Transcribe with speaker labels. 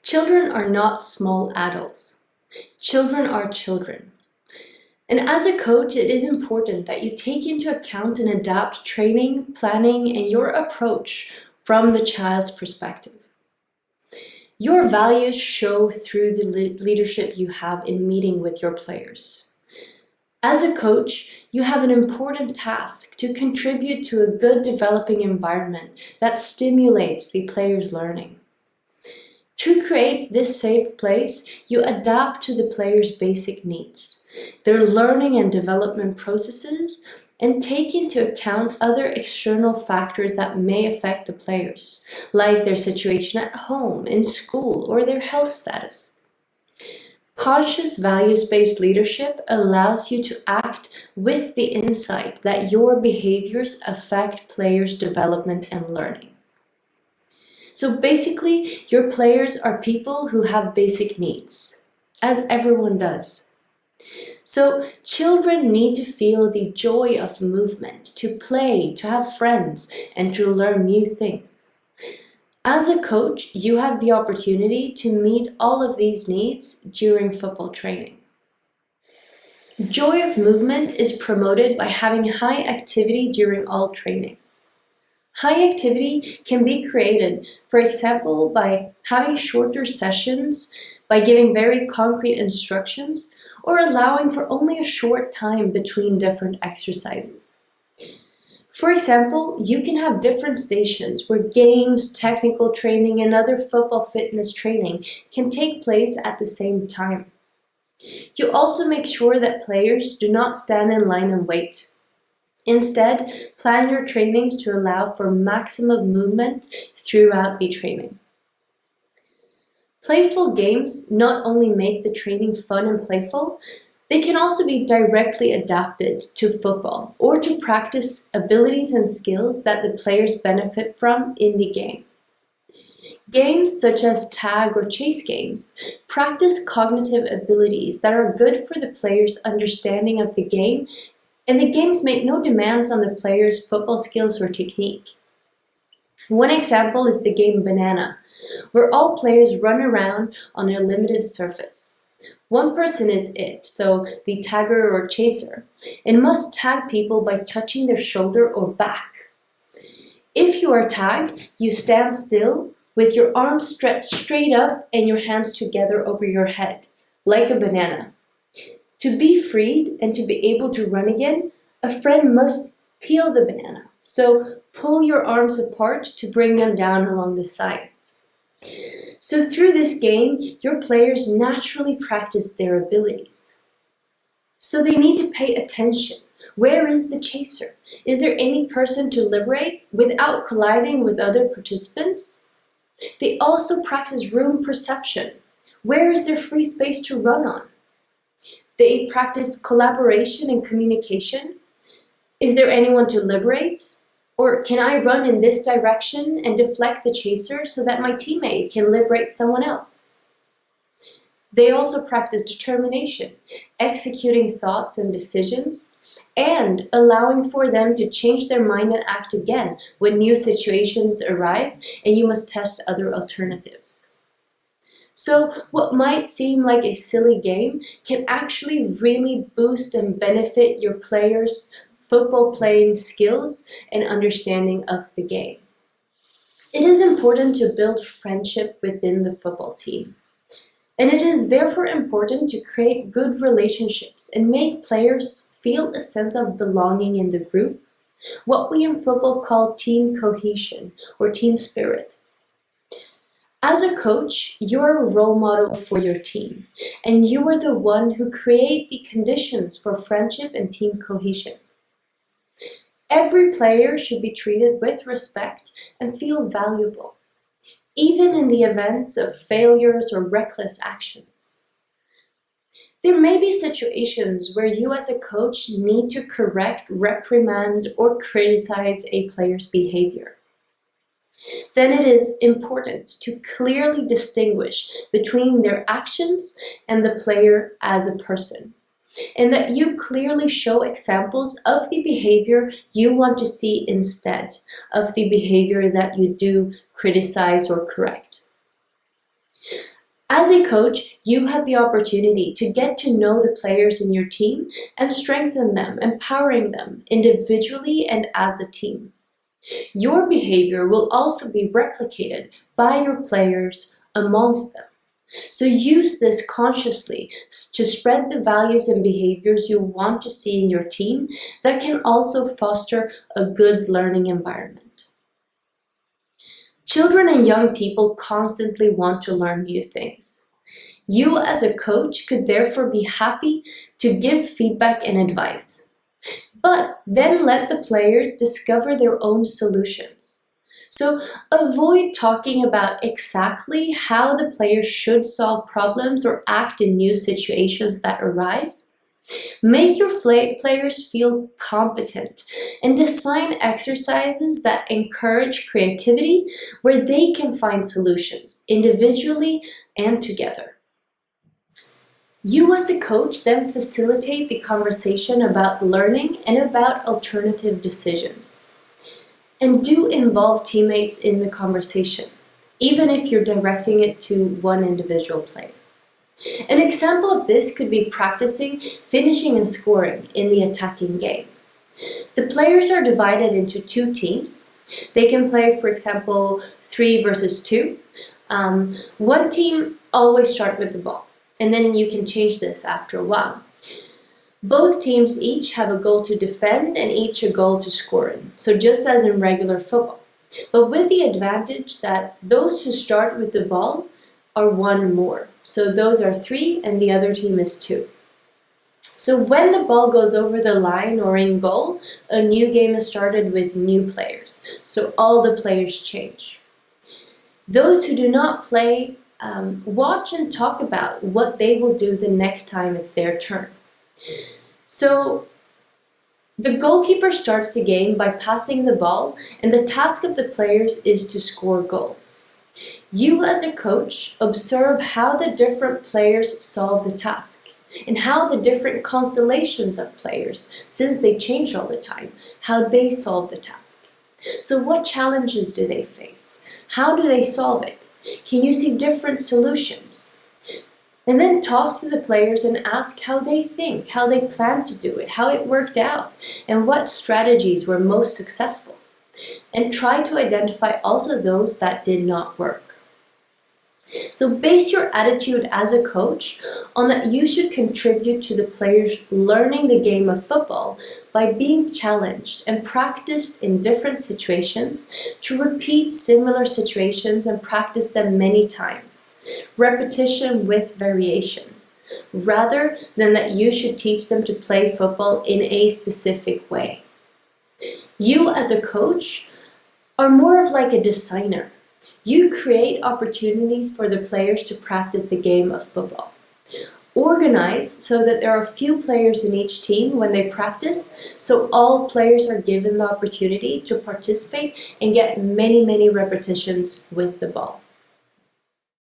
Speaker 1: Children are not small adults. Children are children. And as a coach, it is important that you take into account and adapt training, planning, and your approach from the child's perspective. Your values show through the leadership you have in meeting with your players. As a coach, you have an important task to contribute to a good developing environment that stimulates the players' learning. To create this safe place, you adapt to the players' basic needs, their learning and development processes, and take into account other external factors that may affect the players, like their situation at home, in school, or their health status. Conscious values-based leadership allows you to act with the insight that your behaviors affect players' development and learning. So basically, your players are people who have basic needs, as everyone does. So children need to feel the joy of movement, to play, to have friends, and to learn new things. As a coach, you have the opportunity to meet all of these needs during football training. Joy of movement is promoted by having high activity during all trainings. High activity can be created, for example, by having shorter sessions, by giving very concrete instructions, or allowing for only a short time between different exercises. For example, you can have different stations where games, technical training, and other football fitness training can take place at the same time. You also make sure that players do not stand in line and wait. Instead, plan your trainings to allow for maximum movement throughout the training. Playful games not only make the training fun and playful, they can also be directly adapted to football or to practice abilities and skills that the players benefit from in the game. Games such as tag or chase games practice cognitive abilities that are good for the players' understanding of the game, and the games make no demands on the players' football skills or technique. One example is the game Banana, where all players run around on a limited surface. One person is it, so the tagger or chaser, and must tag people by touching their shoulder or back. If you are tagged, you stand still with your arms stretched straight up and your hands together over your head, like a banana. To be freed and to be able to run again, a friend must peel the banana. So pull your arms apart to bring them down along the sides. So through this game, your players naturally practice their abilities. So they need to pay attention. Where is the chaser? Is there any person to liberate without colliding with other participants? They also practice room perception. Where is there free space to run on? They practice collaboration and communication. Is there anyone to liberate? Or can I run in this direction and deflect the chaser so that my teammate can liberate someone else? They also practice determination, executing thoughts and decisions, and allowing for them to change their mind and act again when new situations arise and you must test other alternatives. So what might seem like a silly game can actually really boost and benefit your players' football playing skills and understanding of the game. It is important to build friendship within the football team. And it is therefore important to create good relationships and make players feel a sense of belonging in the group, what we in football call team cohesion or team spirit. As a coach, you're a role model for your team, and you are the one who create the conditions for friendship and team cohesion. Every player should be treated with respect and feel valuable, even in the event of failures or reckless actions. There may be situations where you as a coach need to correct, reprimand, or criticize a player's behavior. Then it is important to clearly distinguish between their actions and the player as a person, and that you clearly show examples of the behavior you want to see instead of the behavior that you do criticize or correct. As a coach, you have the opportunity to get to know the players in your team and strengthen them, empowering them individually and as a team. Your behavior will also be replicated by your players amongst them. So use this consciously to spread the values and behaviors you want to see in your team that can also foster a good learning environment. Children and young people constantly want to learn new things. You as a coach could therefore be happy to give feedback and advice. But then let the players discover their own solutions. So avoid talking about exactly how the players should solve problems or act in new situations that arise. Make your players feel competent and design exercises that encourage creativity where they can find solutions individually and together. You as a coach then facilitate the conversation about learning and about alternative decisions. And do involve teammates in the conversation, even if you're directing it to one individual player. An example of this could be practicing finishing and scoring in the attacking game. The players are divided into two teams. They can play, for example, 3 versus 2. One team always start with the ball, and then you can change this after a while. Both teams each have a goal to defend and each a goal to score in, so just as in regular football. But with the advantage that those who start with the ball are one more. So those are 3 and the other team is 2. So when the ball goes over the line or in goal, a new game is started with new players. So all the players change. Those who do not play watch and talk about what they will do the next time it's their turn. So the goalkeeper starts the game by passing the ball, and the task of the players is to score goals. You as a coach observe how the different players solve the task and how the different constellations of players, since they change all the time, how they solve the task. So what challenges do they face? How do they solve it? Can you see different solutions? And then talk to the players and ask how they think, how they plan to do it, how it worked out, and what strategies were most successful. And try to identify also those that did not work. So base your attitude as a coach on that you should contribute to the players learning the game of football by being challenged and practiced in different situations to repeat similar situations and practice them many times. Repetition with variation, rather than that you should teach them to play football in a specific way. You as a coach are more of like a designer. You create opportunities for the players to practice the game of football. Organize so that there are few players in each team when they practice, so all players are given the opportunity to participate and get many repetitions with the ball.